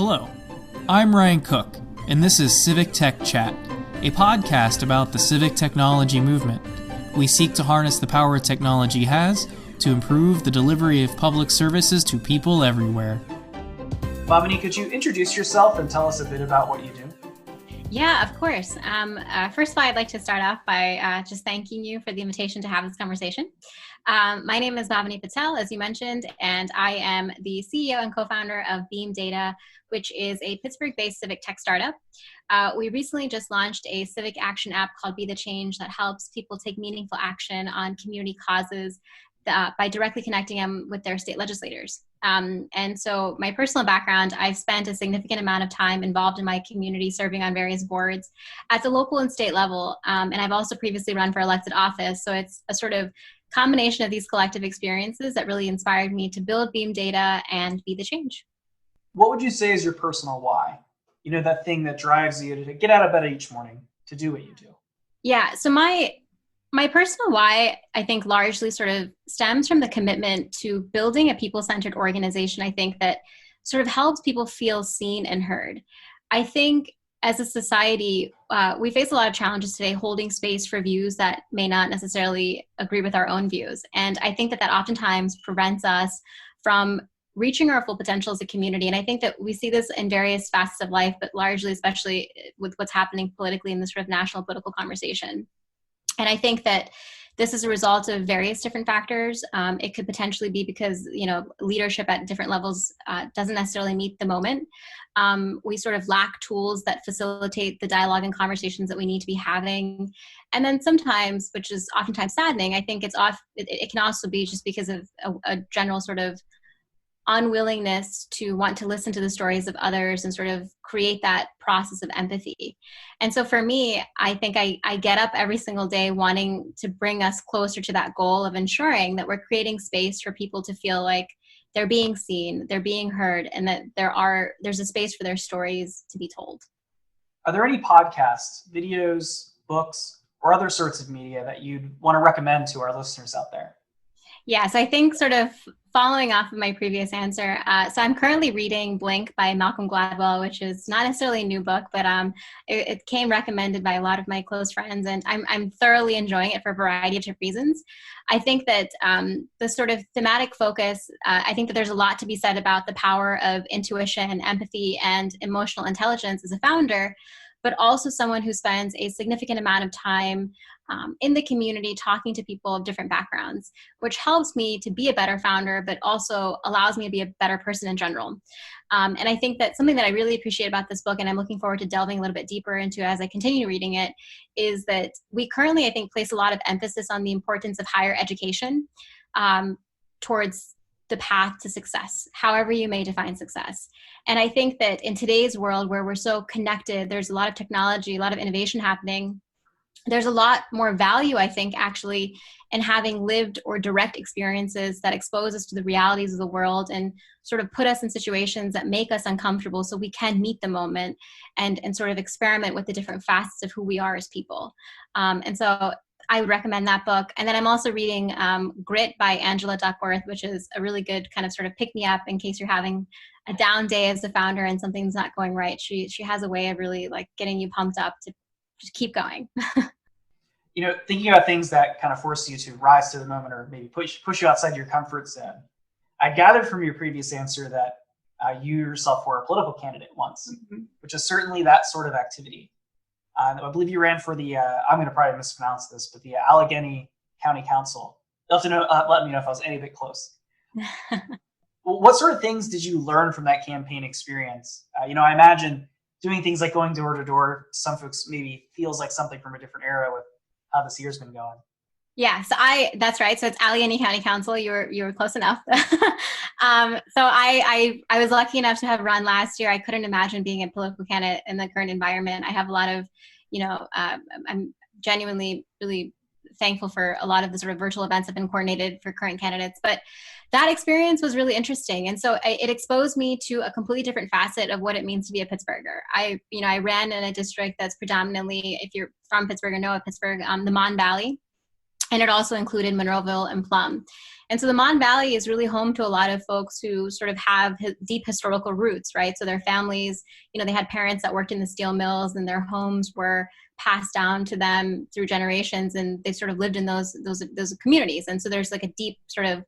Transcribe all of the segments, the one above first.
Hello, I'm Ryan Cook, and this is Civic Tech Chat, a podcast about the civic technology movement. We seek to harness the power technology has to improve the delivery of public services to people everywhere. Bhavani, could you introduce yourself and tell us a bit about what you do? Yeah, of course. First of all, I'd like to start off by just thanking you for the invitation to have this conversation. My name is Bhavani Patel, as you mentioned, and I am the CEO and co-founder of Beam Data, which is a Pittsburgh-based civic tech startup. We recently just launched a civic action app called Be the Change that helps people take meaningful action on community causes by directly connecting them with their state legislators. And so my personal background, I've spent a significant amount of time involved in my community, serving on various boards at the local and state level. And I've also previously run for elected office. So it's a sort of combination of these collective experiences that really inspired me to build Beam Data and be the change. What would you say is your personal why? You know, that thing that drives you to get out of bed each morning to do what you do. Yeah, so my personal why, I think, largely sort of stems from the commitment to building a people-centered organization, I think, that sort of helps people feel seen and heard. I think as a society, we face a lot of challenges today holding space for views that may not necessarily agree with our own views. And I think that oftentimes prevents us from reaching our full potential as a community. And I think that we see this in various facets of life, but largely, especially with what's happening politically in this sort of national political conversation. And I think that this is a result of various different factors. It could potentially be because, leadership at different levels doesn't necessarily meet the moment. We sort of lack tools that facilitate the dialogue and conversations that we need to be having. And then sometimes, which is oftentimes saddening, I think it can also be just because of a general sort of unwillingness to want to listen to the stories of others and sort of create that process of empathy. And so for me, I think I get up every single day wanting to bring us closer to that goal of ensuring that we're creating space for people to feel like they're being seen, they're being heard, and that there's a space for their stories to be told. Are there any podcasts, videos, books, or other sorts of media that you'd want to recommend to our listeners out there? Yes, I think sort of following off of my previous answer, so I'm currently reading Blink by Malcolm Gladwell, which is not necessarily a new book, but it came recommended by a lot of my close friends, and I'm thoroughly enjoying it for a variety of different reasons. I think that the sort of thematic focus, I think that there's a lot to be said about the power of intuition, empathy, and emotional intelligence as a founder, but also someone who spends a significant amount of time in the community talking to people of different backgrounds, which helps me to be a better founder, but also allows me to be a better person in general. And I think that something that I really appreciate about this book, and I'm looking forward to delving a little bit deeper into as I continue reading it, is that we currently, I think, place a lot of emphasis on the importance of higher education towards the path to success, however you may define success. And I think that in today's world where we're so connected, there's a lot of technology, a lot of innovation happening. There's a lot more value, I think, actually, in having lived or direct experiences that expose us to the realities of the world and sort of put us in situations that make us uncomfortable so we can meet the moment and sort of experiment with the different facets of who we are as people. And so I would recommend that book. And then I'm also reading Grit by Angela Duckworth, which is a really good kind of sort of pick-me-up in case you're having a down day as a founder and something's not going right. She has a way of really like getting you pumped up to just keep going. Thinking about things that kind of force you to rise to the moment or maybe push you outside your comfort zone. I gathered from your previous answer that you yourself were a political candidate once, which is certainly that sort of activity. I believe you ran for the, I'm going to probably mispronounce this, but the Allegheny County Council. You'll have to let me know if I was any bit close. What sort of things did you learn from that campaign experience? I imagine doing things like going door to door, some folks maybe feels like something from a different era with how this year's been going. Yeah, so that's right. So it's Allegheny County Council. You were close enough. So I was lucky enough to have run last year. I couldn't imagine being a political candidate in the current environment. I have a lot of, I'm genuinely really thankful for a lot of the sort of virtual events that have been coordinated for current candidates. But that experience was really interesting. And so it exposed me to a completely different facet of what it means to be a Pittsburgher. I ran in a district that's predominantly, if you're from Pittsburgh or know of Pittsburgh, the Mon Valley. And it also included Monroeville and Plum. And so the Mon Valley is really home to a lot of folks who sort of have deep historical roots, right? So their families, they had parents that worked in the steel mills, and their homes were passed down to them through generations, and they sort of lived in those communities. And so there's like a deep sort of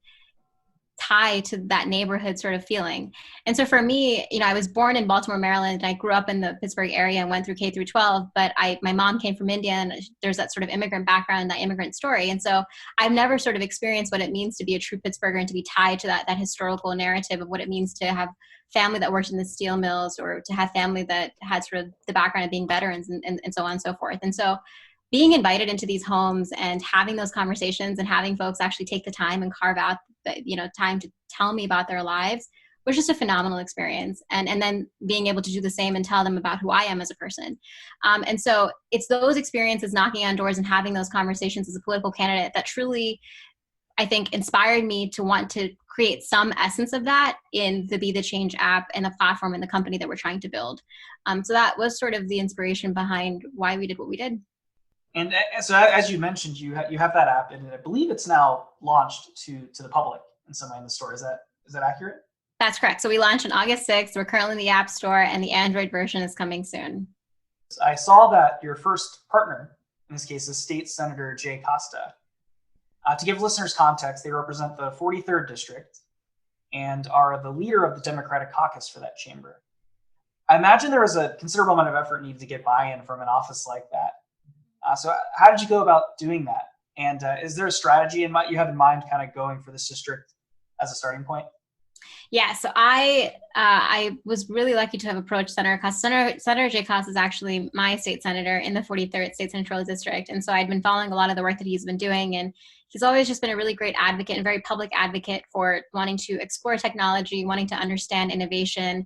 tie to that neighborhood sort of feeling. And so for me, I was born in Baltimore, Maryland, and I grew up in the Pittsburgh area and went through K through 12, but my mom came from India, and there's that sort of immigrant background, that immigrant story. And so I've never sort of experienced what it means to be a true Pittsburgher and to be tied to that historical narrative of what it means to have family that worked in the steel mills, or to have family that had sort of the background of being veterans, and so on and so forth. And so being invited into these homes and having those conversations and having folks actually take the time and carve out the time to tell me about their lives was just a phenomenal experience. And then being able to do the same and tell them about who I am as a person. And so it's those experiences, knocking on doors and having those conversations as a political candidate, that truly, I think, inspired me to want to create some essence of that in the Be the Change app and the platform and the company that we're trying to build. So that was sort of the inspiration behind why we did what we did. And so, as you mentioned, you have that app, and I believe it's now launched to the public in some way in the store. Is that accurate? That's correct. So we launched on August 6th. We're currently in the App Store, and the Android version is coming soon. I saw that your first partner, in this case, is State Senator Jay Costa. To give listeners context, they represent the 43rd District and are the leader of the Democratic caucus for that chamber. I imagine there was a considerable amount of effort needed to get buy-in from an office like that. So how did you go about doing that? And is there a strategy you have in mind kind of going for this district as a starting point? Yeah, so I was really lucky to have approached Senator Costa. Senator Jay Costa is actually my state senator in the 43rd State Senatorial District. And so I'd been following a lot of the work that he's been doing. And he's always just been a really great advocate and very public advocate for wanting to explore technology, wanting to understand innovation.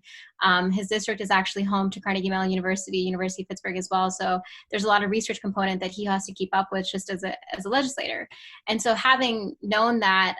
His district is actually home to Carnegie Mellon University, University of Pittsburgh as well. So there's a lot of research component that he has to keep up with just as a legislator. And so having known that,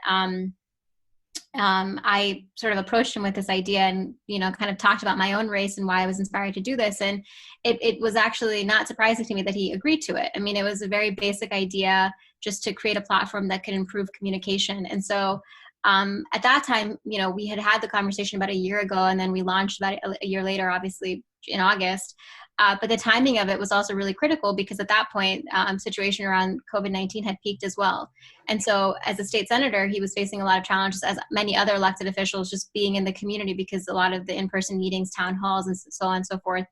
I sort of approached him with this idea and, kind of talked about my own race and why I was inspired to do this. And it was actually not surprising to me that he agreed to it. I mean, it was a very basic idea just to create a platform that could improve communication. And so at that time, we had the conversation about a year ago, and then we launched about a year later, obviously in August. But the timing of it was also really critical because at that point, situation around COVID-19 had peaked as well. And so as a state senator, he was facing a lot of challenges, as many other elected officials, just being in the community because a lot of the in-person meetings, town halls, and so on and so forth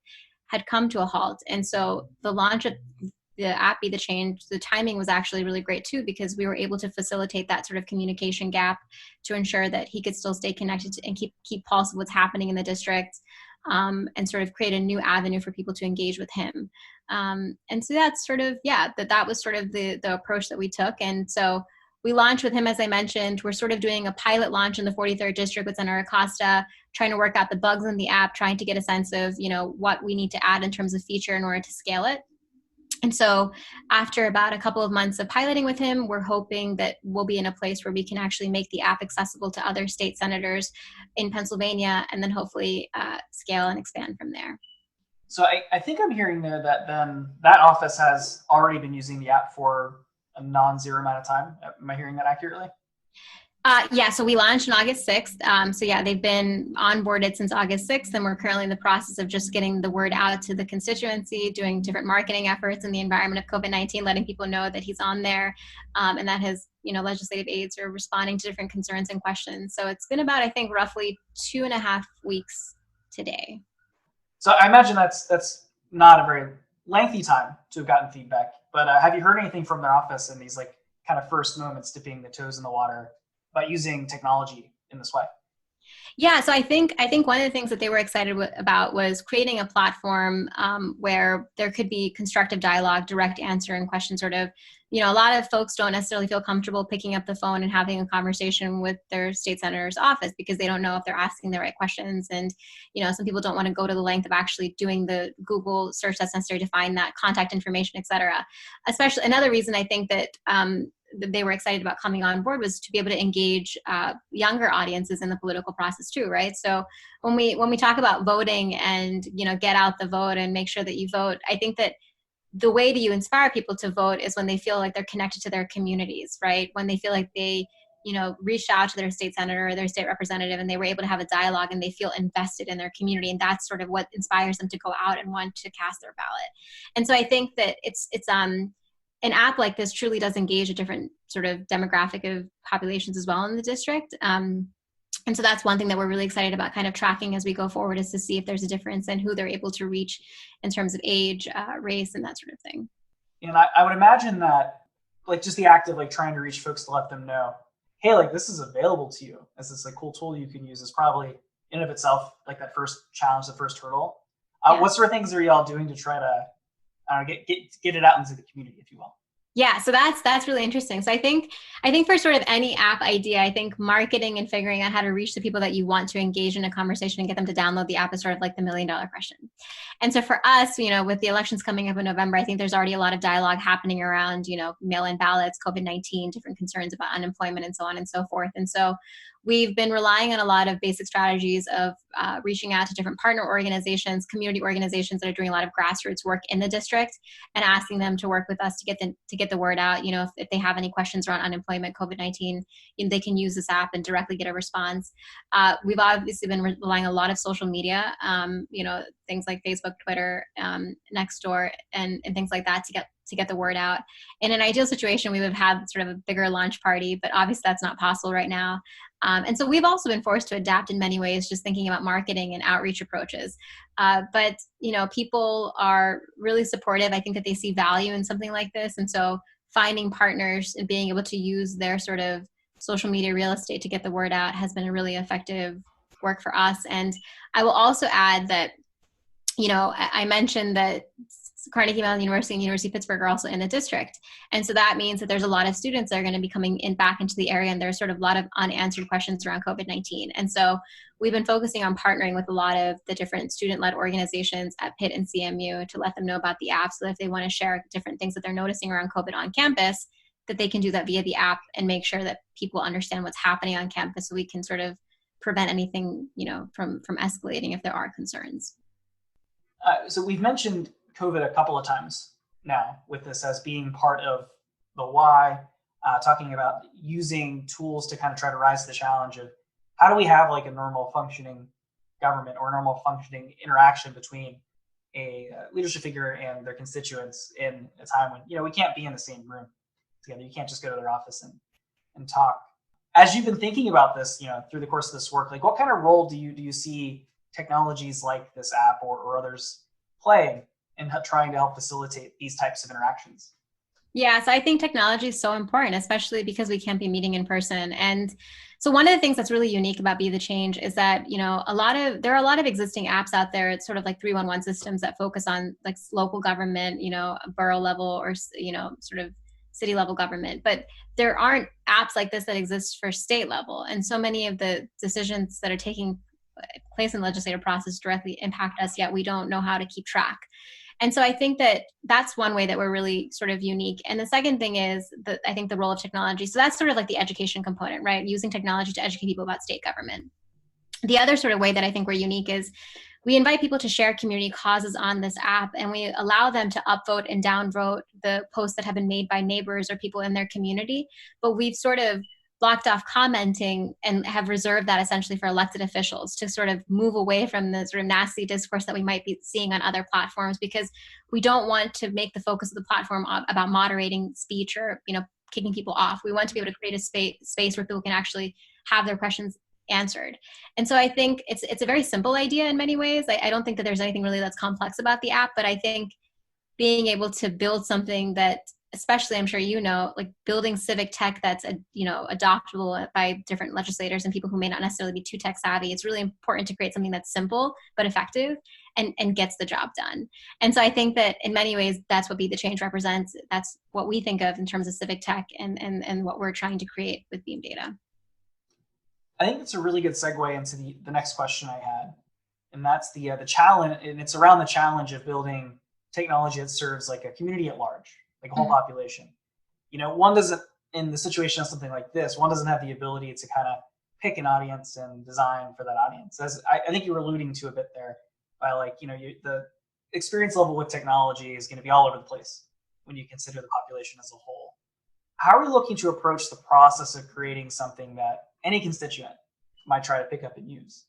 had come to a halt. And so the launch of the app Be the Change, the timing was actually really great too, because we were able to facilitate that sort of communication gap to ensure that he could still stay connected and keep pulse of what's happening in the district. And sort of create a new avenue for people to engage with him. And so that's sort of, that was sort of the approach that we took. And so we launched with him, as I mentioned. We're sort of doing a pilot launch in the 43rd District with Senator Acosta, trying to work out the bugs in the app, trying to get a sense of, what we need to add in terms of feature in order to scale it. And so after about a couple of months of piloting with him, we're hoping that we'll be in a place where we can actually make the app accessible to other state senators in Pennsylvania, and then hopefully scale and expand from there. So I think I'm hearing there that then that office has already been using the app for a non-zero amount of time. Am I hearing that accurately? So we launched on August 6th. They've been onboarded since August 6th, and we're currently in the process of just getting the word out to the constituency, doing different marketing efforts in the environment of COVID-19, letting people know that he's on there, and that his, legislative aides are responding to different concerns and questions. So it's been about, I think, roughly 2.5 weeks today. So I imagine that's not a very lengthy time to have gotten feedback, but have you heard anything from their office in these kind of first moments dipping the toes in the water about using technology in this way? Yeah, so I think one of the things that they were excited about was creating a platform where there could be constructive dialogue, direct answer, and question sort of, a lot of folks don't necessarily feel comfortable picking up the phone and having a conversation with their state senator's office because they don't know if they're asking the right questions. And, some people don't want to go to the length of actually doing the Google search that's necessary to find that contact information, et cetera. Especially another reason I think that they were excited about coming on board was to be able to engage younger audiences in the political process too, right? So when we talk about voting and, get out the vote and make sure that you vote, I think that the way that you inspire people to vote is when they feel like they're connected to their communities, right? When they feel like they reached out to their state senator or their state representative, and they were able to have a dialogue, and they feel invested in their community. And that's sort of what inspires them to go out and want to cast their ballot. And so I think that it's an app like this truly does engage a different sort of demographic of populations as well in the district. And so that's one thing that we're really excited about kind of tracking as we go forward, is to see if there's a difference in who they're able to reach in terms of age, race, and that sort of thing. And I would imagine that like just the act of like trying to reach folks to let them know, hey, like this is available to you as this like cool tool you can use, is probably in and of itself like that first challenge, the first hurdle. Yeah. What sort of things are y'all doing to try to get it out into the community, if you will? Yeah, so that's really interesting. So I think for sort of any app idea, I think marketing and figuring out how to reach the people that you want to engage in a conversation and get them to download the app is sort of like the $1 million question. And so for us, with the elections coming up in November, I think there's already a lot of dialogue happening around, mail-in ballots, COVID-19, different concerns about unemployment, and so on and so forth. And so we've been relying on a lot of basic strategies of reaching out to different partner organizations, community organizations that are doing a lot of grassroots work in the district, and asking them to work with us to get the word out. If they have any questions around unemployment, COVID-19, they can use this app and directly get a response. We've obviously been relying on a lot of social media, things like Facebook, Twitter, Nextdoor, and things like that to get the word out. In an ideal situation, we would have had sort of a bigger launch party, but obviously that's not possible right now. And so we've also been forced to adapt in many ways, just thinking about marketing and outreach approaches. But people are really supportive. I think that they see value in something like this. And so finding partners and being able to use their sort of social media real estate to get the word out has been a really effective work for us. And I will also add that, I mentioned that Carnegie Mellon University and University of Pittsburgh are also in the district. And so that means that there's a lot of students that are going to be coming back into the area, and there's sort of a lot of unanswered questions around COVID-19. And so we've been focusing on partnering with a lot of the different student-led organizations at Pitt and CMU to let them know about the app, so that if they want to share different things that they're noticing around COVID on campus, that they can do that via the app and make sure that people understand what's happening on campus, so we can sort of prevent anything, from escalating if there are concerns. So we've mentioned COVID a couple of times now with this as being part of the why, talking about using tools to kind of try to rise to the challenge of how do we have like a normal functioning government or normal functioning interaction between a leadership figure and their constituents in a time when, we can't be in the same room together. You can't just go to their office and talk. As you've been thinking about this, through the course of this work, like what kind of role do you see technologies like this app or others playing in trying to help facilitate these types of interactions? Yeah, so I think technology is so important, especially because we can't be meeting in person. And so one of the things that's really unique about Be the Change is that, there are a lot of existing apps out there. It's sort of like 311 systems that focus on like local government, borough level or, sort of city level government. But there aren't apps like this that exist for state level. And so many of the decisions that are taking place in the legislative process directly impact us, yet we don't know how to keep track. And so I think that that's one way that we're really sort of unique. And the second thing is that I think the role of technology. So that's sort of like the education component, right? Using technology to educate people about state government. The other sort of way that I think we're unique is we invite people to share community causes on this app, and we allow them to upvote and downvote the posts that have been made by neighbors or people in their community. But we've sort of blocked off commenting and have reserved that essentially for elected officials to sort of move away from the sort of nasty discourse that we might be seeing on other platforms, because we don't want to make the focus of the platform about moderating speech or, kicking people off. We want to be able to create a space where people can actually have their questions answered. And so I think it's a very simple idea in many ways. I don't think that there's anything really that's complex about the app, but I think being able to build something that, especially I'm sure like building civic tech that's adoptable by different legislators and people who may not necessarily be too tech savvy, it's really important to create something that's simple but effective and gets the job done. And so I think that in many ways that's what Be the Change represents. That's what we think of in terms of civic tech and what we're trying to create with Beam Data. I think it's a really good segue into the next question I had, and that's the challenge, and it's around the challenge of building technology that serves like a community at large, like a whole population. One doesn't, in the situation of something like this, one doesn't have the ability to kind of pick an audience and design for that audience. As I think you were alluding to a bit there by the experience level with technology is going to be all over the place when you consider the population as a whole. how are you looking to approach the process of creating something that any constituent might try to pick up and use?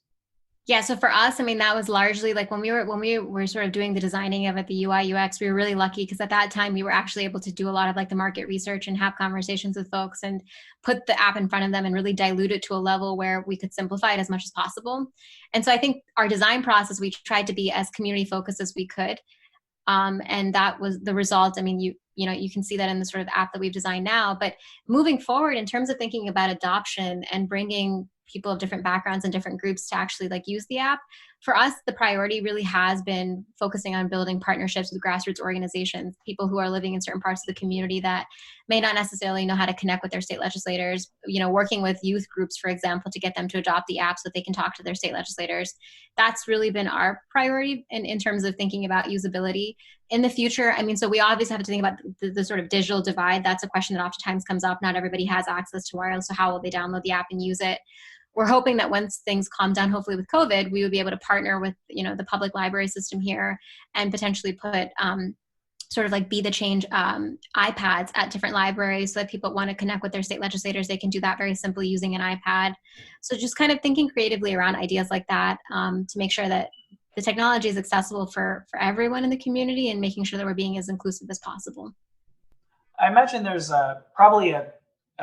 Yeah, so for us, I mean, that was largely like when we were sort of doing the designing of it, the UI UX, we were really lucky because at that time we were actually able to do a lot of like the market research and have conversations with folks and put the app in front of them and really dilute it to a level where we could simplify it as much as possible. And so I think our design process, we tried to be as community focused as we could. And that was the result. I mean, you can see that in the sort of app that we've designed now, but moving forward in terms of thinking about adoption and bringing people of different backgrounds and different groups to actually like use the app, for us, the priority really has been focusing on building partnerships with grassroots organizations, people who are living in certain parts of the community that may not necessarily know how to connect with their state legislators, working with youth groups, for example, to get them to adopt the app so that they can talk to their state legislators. That's really been our priority in terms of thinking about usability. In the future, I mean, so we obviously have to think about the sort of digital divide. That's a question that oftentimes comes up. Not everybody has access to wireless, so how will they download the app and use it? We're hoping that once things calm down, hopefully with COVID, we would be able to partner with, the public library system here and potentially put sort of like be the change iPads at different libraries so that people want to connect with their state legislators. They can do that very simply using an iPad. So just kind of thinking creatively around ideas like that to make sure that the technology is accessible for everyone in the community and making sure that we're being as inclusive as possible. I imagine there's probably a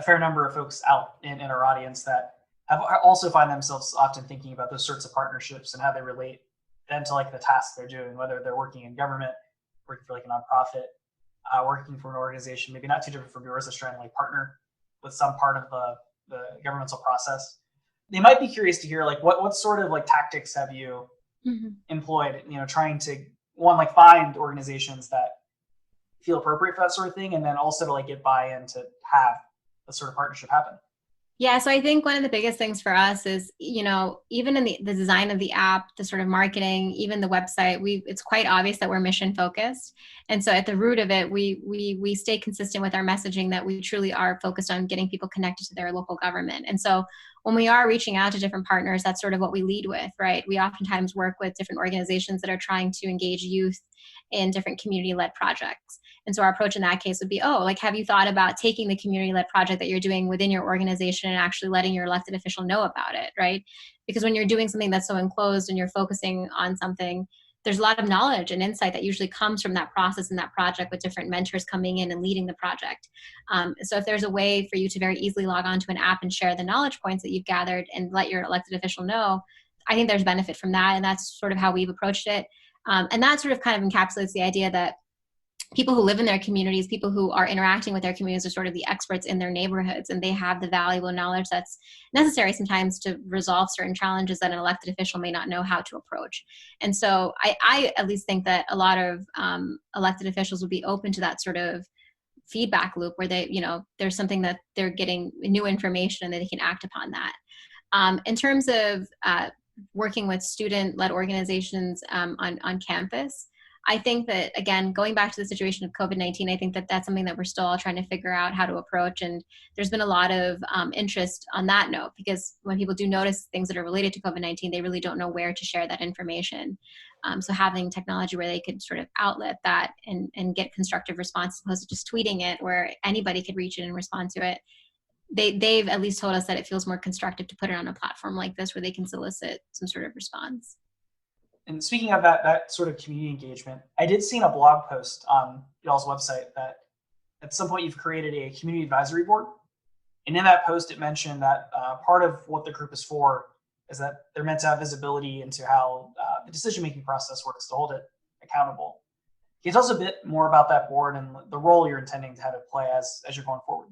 fair number of folks out in our audience that also find themselves often thinking about those sorts of partnerships and how they relate then to like the tasks they're doing, whether they're working in government, working for like a nonprofit, working for an organization, maybe not too different from yours, that's trying to like partner with some part of the governmental process. They might be curious to hear like what sort of like tactics have you employed, trying to like find organizations that feel appropriate for that sort of thing, and then also to like get buy-in to have a sort of partnership happen. Yeah, so I think one of the biggest things for us is, even in the design of the app, the sort of marketing, even the website, it's quite obvious that we're mission focused. And so at the root of it, we stay consistent with our messaging that we truly are focused on getting people connected to their local government. And so when we are reaching out to different partners, that's sort of what we lead with, right? We oftentimes work with different organizations that are trying to engage youth in different community-led projects. And so our approach in that case would be, have you thought about taking the community-led project that you're doing within your organization and actually letting your elected official know about it, right? Because when you're doing something that's so enclosed and you're focusing on something, there's a lot of knowledge and insight that usually comes from that process and that project with different mentors coming in and leading the project. So if there's a way for you to very easily log on to an app and share the knowledge points that you've gathered and let your elected official know, I think there's benefit from that. And that's sort of how we've approached it. And that sort of kind of encapsulates the idea that people who live in their communities, people who are interacting with their communities are sort of the experts in their neighborhoods, and they have the valuable knowledge that's necessary sometimes to resolve certain challenges that an elected official may not know how to approach. And so I at least think that a lot of elected officials would be open to that sort of feedback loop where they, there's something that they're getting new information and that they can act upon that. In terms of working with student-led organizations on campus, I think that, again, going back to the situation of COVID-19, I think that that's something that we're still all trying to figure out how to approach. And there's been a lot of interest on that note, because when people do notice things that are related to COVID-19, they really don't know where to share that information. So having technology where they could sort of outlet that and get constructive response as opposed to just tweeting it where anybody could reach it and respond to it. They've at least told us that it feels more constructive to put it on a platform like this where they can solicit some sort of response. And speaking of that sort of community engagement, I did see in a blog post on y'all's website that at some point you've created a community advisory board. And in that post, it mentioned that part of what the group is for is that they're meant to have visibility into how the decision-making process works to hold it accountable. Can you tell us a bit more about that board and the role you're intending to have it play as you're going forward?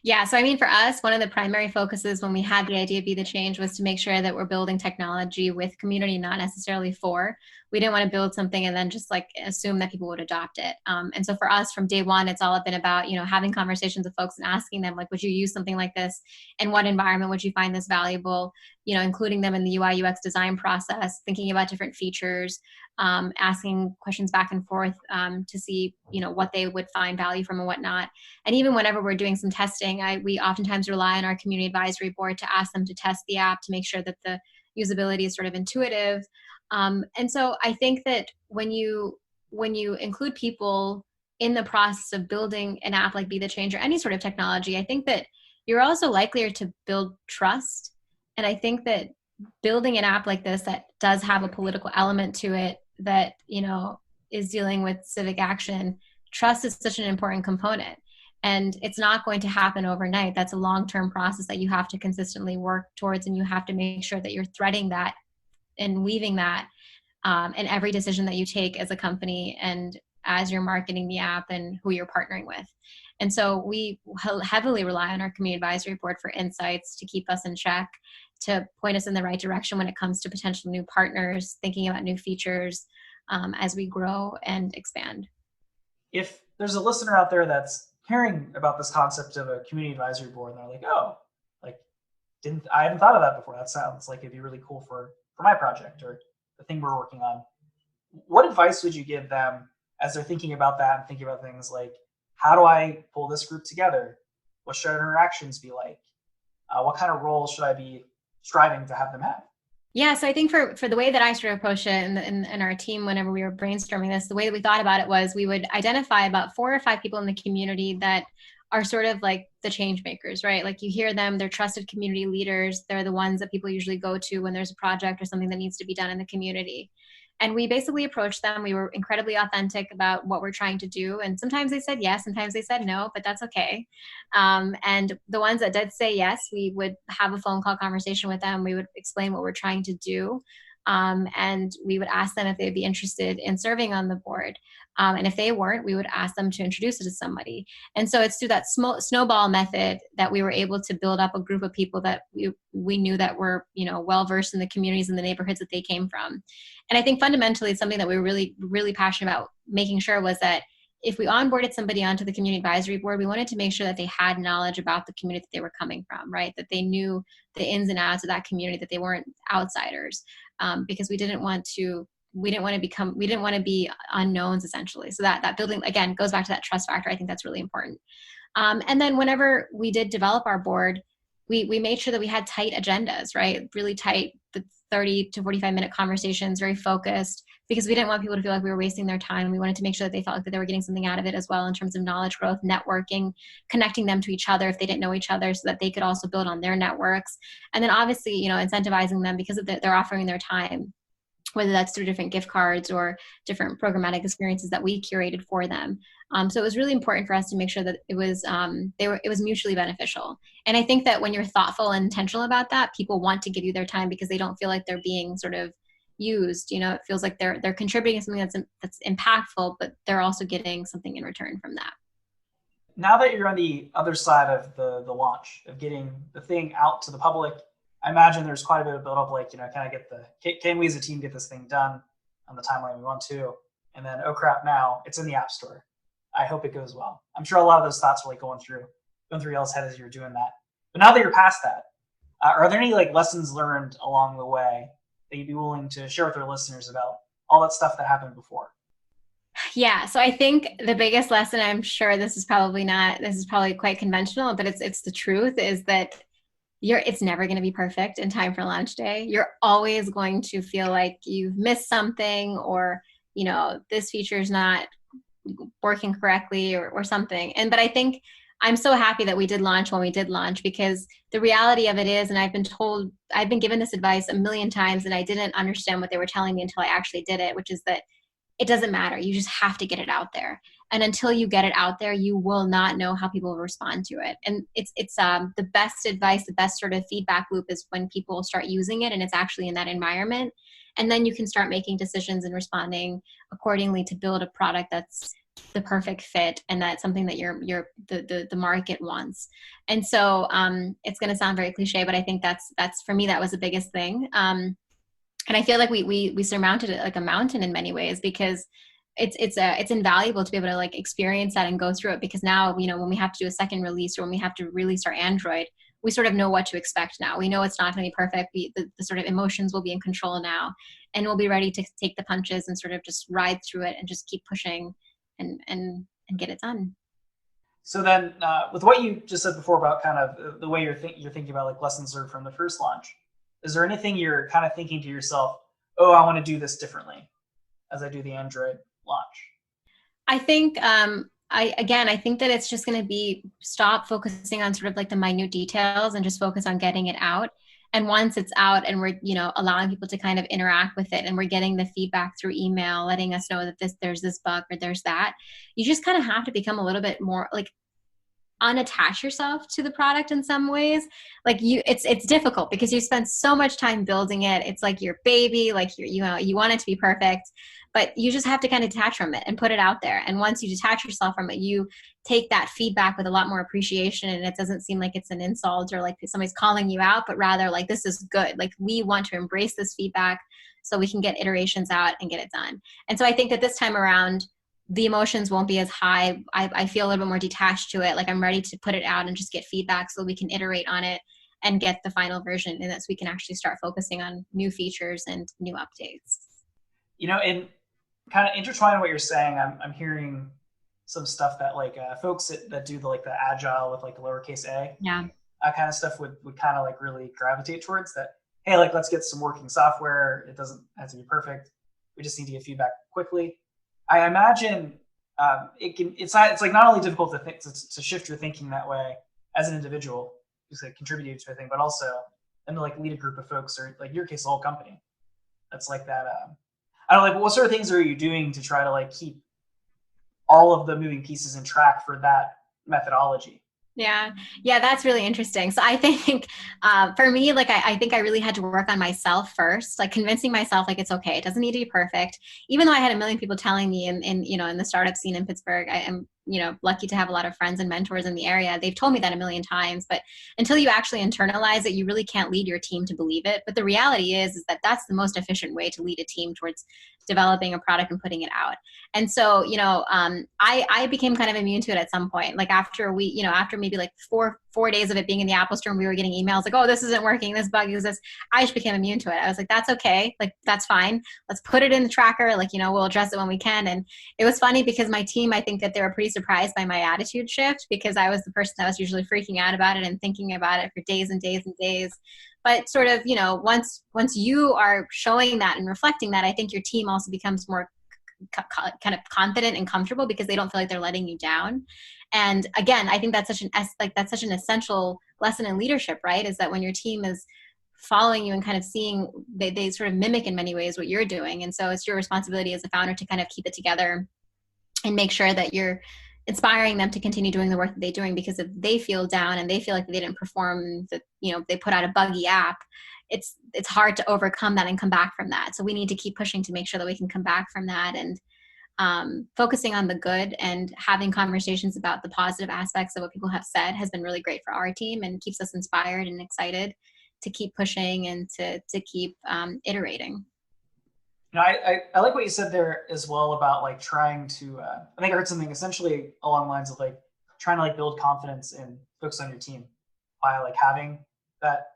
Yeah, so I mean, for us, one of the primary focuses when we had the idea of Be the Change was to make sure that we're building technology with community, not necessarily for. We didn't want to build something and then just like assume that people would adopt it. And so for us, from day one, it's all been about, having conversations with folks and asking them, like, would you use something like this? In what environment would you find this valuable? Including them in the UI UX design process, thinking about different features, asking questions back and forth to see, what they would find value from and whatnot. And even whenever we're doing some testing, we oftentimes rely on our community advisory board to ask them to test the app to make sure that the usability is sort of intuitive. And so I think that when you include people in the process of building an app like Be the Change or any sort of technology, I think that you're also likelier to build trust. And I think that building an app like this that does have a political element to it, that, you know, is dealing with civic action, trust is such an important component. And it's not going to happen overnight. That's a long-term process that you have to consistently work towards, and you have to make sure that you're threading that and weaving that in every decision that you take as a company and as you're marketing the app and who you're partnering with. And so we heavily rely on our community advisory board for insights to keep us in check, to point us in the right direction when it comes to potential new partners, thinking about new features as we grow and expand. If there's a listener out there that's hearing about this concept of a community advisory board, and they're like, oh, like, I hadn't thought of that before. That sounds like it'd be really cool for my project or the thing we're working on. What advice would you give them as they're thinking about that and thinking about things like, how do I pull this group together? What should our interactions be like? What kind of role should I be striving to have them have? Yeah, so I think for the way that I sort of approached it in our team, whenever we were brainstorming this, the way that we thought about it was we would identify about 4 or 5 people in the community that are sort of like the change makers, right? Like you hear them, they're trusted community leaders. They're the ones that people usually go to when there's a project or something that needs to be done in the community. And we basically approached them. We were incredibly authentic about what we're trying to do. And sometimes they said yes, sometimes they said no, but that's okay. And the ones that did say yes, we would have a phone call conversation with them. We would explain what we're trying to do. And we would ask them if they'd be interested in serving on the board. And if they weren't, we would ask them to introduce it to somebody. And so it's through that snowball method that we were able to build up a group of people that we knew that were, you know, well-versed in the communities and the neighborhoods that they came from. And I think fundamentally something that we were really, really passionate about making sure was that if we onboarded somebody onto the community advisory board, we wanted to make sure that they had knowledge about the community that they were coming from, right? That they knew the ins and outs of that community, that they weren't outsiders, because we didn't want to be unknowns essentially. So that building, again, goes back to that trust factor. I think that's really important. And then whenever we did develop our board, we made sure that we had tight agendas, right? Really tight, the 30 to 45 minute conversations, very focused, because we didn't want people to feel like we were wasting their time. We wanted to make sure that they felt like that they were getting something out of it as well in terms of knowledge growth, networking, connecting them to each other if they didn't know each other so that they could also build on their networks. And then obviously, you know, incentivizing them because they're offering their time, whether that's through different gift cards or different programmatic experiences that we curated for them. So it was really important for us to make sure that it was mutually beneficial. And I think that when you're thoughtful and intentional about that, people want to give you their time because they don't feel like they're being sort of used. You know, it feels like they're contributing something that's impactful, but they're also getting something in return from that. Now that you're on the other side of the launch, of getting the thing out to the public, I imagine there's quite a bit of build up, like, you know, can we as a team get this thing done on the timeline we want to? And then, oh crap, now it's in the App Store. I hope it goes well. I'm sure a lot of those thoughts were like going through y'all's head as you were doing that. But now that you're past that, are there any like lessons learned along the way that you'd be willing to share with our listeners about all that stuff that happened before? Yeah. So I think the biggest lesson, I'm sure this is probably quite conventional, but it's the truth, is that it's never going to be perfect in time for launch day. You're always going to feel like you've missed something, or, you know, this feature is not working correctly or something. But I think I'm so happy that we did launch when we did launch, because the reality of it is, and I've been given this advice a million times and I didn't understand what they were telling me until I actually did it, which is that it doesn't matter. You just have to get it out there. And until you get it out there, you will not know how people will respond to it. And it's the best advice, the best sort of feedback loop is when people start using it and it's actually in that environment. And then you can start making decisions and responding accordingly to build a product that's the perfect fit and that's something that the market wants. And so it's going to sound very cliche, but I think that's for me, that was the biggest thing. And I feel like we surmounted it like a mountain in many ways, because it's invaluable to be able to like experience that and go through it, because now, you know, when we have to do a second release or when we have to release our Android, we sort of know what to expect now. We know it's not going to be perfect. The sort of emotions will be in control now, and we'll be ready to take the punches and sort of just ride through it and just keep pushing and get it done. So then with what you just said before about kind of the way you're thinking about like lessons learned from the first launch, is there anything you're kind of thinking to yourself, oh, I want to do this differently as I do the Android launch? I think, I think that it's just going to be stop focusing on sort of like the minute details and just focus on getting it out. And once it's out and we're, allowing people to kind of interact with it and we're getting the feedback through email, letting us know that there's this bug or there's that, you just kind of have to become a little bit more like unattach yourself to the product in some ways. Like it's difficult because you spend so much time building it. It's like your baby, like you want it to be perfect, but you just have to kind of detach from it and put it out there. And once you detach yourself from it, you take that feedback with a lot more appreciation, and it doesn't seem like it's an insult or like somebody's calling you out, but rather like, this is good. Like, we want to embrace this feedback so we can get iterations out and get it done. And so I think that this time around, the emotions won't be as high. I feel a little bit more detached to it. Like, I'm ready to put it out and just get feedback so we can iterate on it and get the final version, and that so we can actually start focusing on new features and new updates. And kind of intertwining what you're saying, I'm hearing some stuff that like folks that do the agile with like the lowercase a, kind of stuff would kind of like really gravitate towards that. Hey, like, let's get some working software. It doesn't have to be perfect. We just need to get feedback quickly. I imagine it's like not only difficult to shift your thinking that way as an individual who's like contributing to a thing, but also and to like lead a group of folks, or like in your case, the whole company. That's like that. I don't know, like, what sort of things are you doing to try to like keep all of the moving pieces in track for that methodology? Yeah, that's really interesting. So I think for me, like, I think I really had to work on myself first, like convincing myself like it's okay. It doesn't need to be perfect. Even though I had a million people telling me in the startup scene in Pittsburgh, I am lucky to have a lot of friends and mentors in the area. They've told me that a million times, but until you actually internalize it, you really can't lead your team to believe it. But the reality is that that's the most efficient way to lead a team towards developing a product and putting it out. And so, I became kind of immune to it at some point. Like after maybe like four days of it being in the Apple Store, and we were getting emails like, oh, this isn't working, this bug exists. I just became immune to it. I was like, that's okay. Like, that's fine. Let's put it in the tracker. Like, we'll address it when we can. And it was funny because my team, I think that they were pretty surprised by my attitude shift, because I was the person that was usually freaking out about it and thinking about it for days and days and days. But sort of, once you are showing that and reflecting that, I think your team also becomes more kind of confident and comfortable because they don't feel like they're letting you down. And again, I think that's such an essential lesson in leadership, right? Is that when your team is following you and kind of seeing, they sort of mimic in many ways what you're doing. And so it's your responsibility as a founder to kind of keep it together and make sure that you're inspiring them to continue doing the work that they're doing. Because if they feel down and they feel like they didn't perform, that they put out a buggy app, it's hard to overcome that and come back from that. So we need to keep pushing to make sure that we can come back from that, and focusing on the good and having conversations about the positive aspects of what people have said has been really great for our team and keeps us inspired and excited to keep pushing and to keep iterating. I like what you said there as well about like trying to, I think I heard something essentially along the lines of like trying to like build confidence in folks on your team by like having that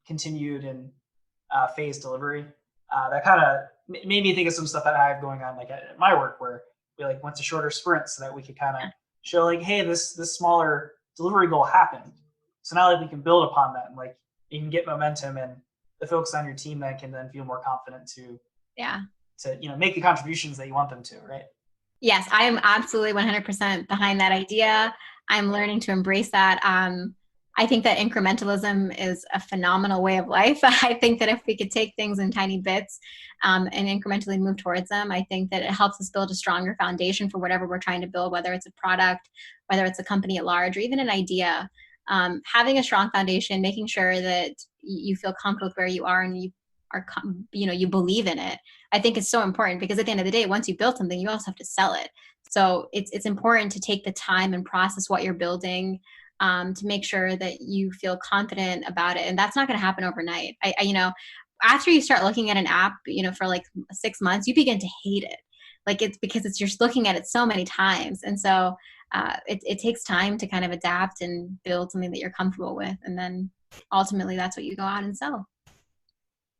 continued and phased delivery. That kind of made me think of some stuff that I have going on like at my work, where we like went to shorter sprints so that we could kind of show like, hey, this smaller delivery goal happened. So now like we can build upon that, and like you can get momentum, and the folks on your team that can then feel more confident to make the contributions that you want them to, right? Yes, I am absolutely 100% behind that idea. I'm learning to embrace that. I think that incrementalism is a phenomenal way of life. I think that if we could take things in tiny bits and incrementally move towards them, I think that it helps us build a stronger foundation for whatever we're trying to build, whether it's a product, whether it's a company at large, or even an idea. Having a strong foundation, making sure that you feel comfortable with where you are and you believe in it, I think it's so important, because at the end of the day, once you build something, you also have to sell it. So it's important to take the time and process what you're building, to make sure that you feel confident about it. And that's not going to happen overnight. After you start looking at an app, for like 6 months, you begin to hate it. Like, it's because you're just looking at it so many times. And so it takes time to kind of adapt and build something that you're comfortable with. And then ultimately that's what you go out and sell.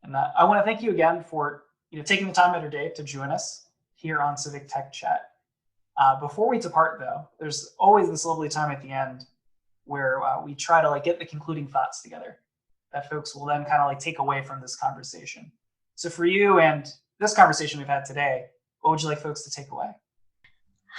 And I want to thank you again for taking the time out of your day to join us here on Civic Tech Chat. Before we depart, though, there's always this lovely time at the end where we try to like get the concluding thoughts together that folks will then kind of like take away from this conversation. So for you and this conversation we've had today, what would you like folks to take away?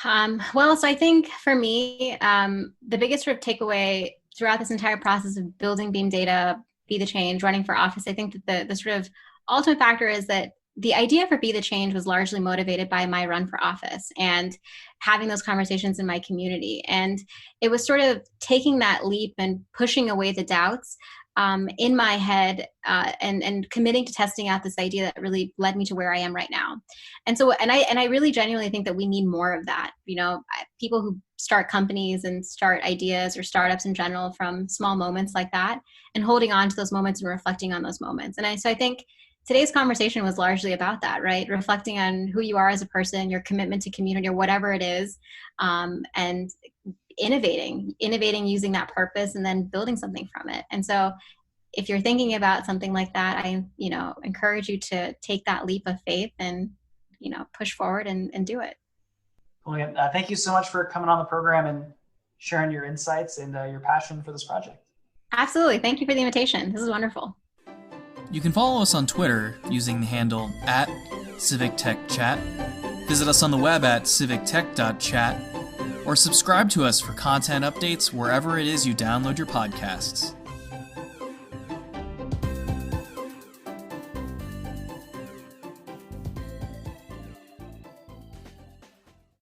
Well, so I think for me, the biggest sort of takeaway throughout this entire process of building Beam Data, Be the Change, running for office, I think that the sort of ultimate factor is that the idea for Be the Change was largely motivated by my run for office and having those conversations in my community. And it was sort of taking that leap and pushing away the doubts in my head and committing to testing out this idea that really led me to where I am right now. And so, and I really genuinely think that we need more of that. You know, people who start companies and start ideas or startups in general from small moments like that, and holding on to those moments and reflecting on those moments. And so I think today's conversation was largely about that, right? Reflecting on who you are as a person, your commitment to community, or whatever it is, and innovating using that purpose and then building something from it. And so if you're thinking about something like that, I encourage you to take that leap of faith and push forward and do it. Well, thank you so much for coming on the program and sharing your insights and your passion for this project. Absolutely. Thank you for the invitation. This is wonderful. You can follow us on Twitter using the handle @CivicTechChat. Visit us on the web at civictech.chat, or subscribe to us for content updates wherever it is you download your podcasts.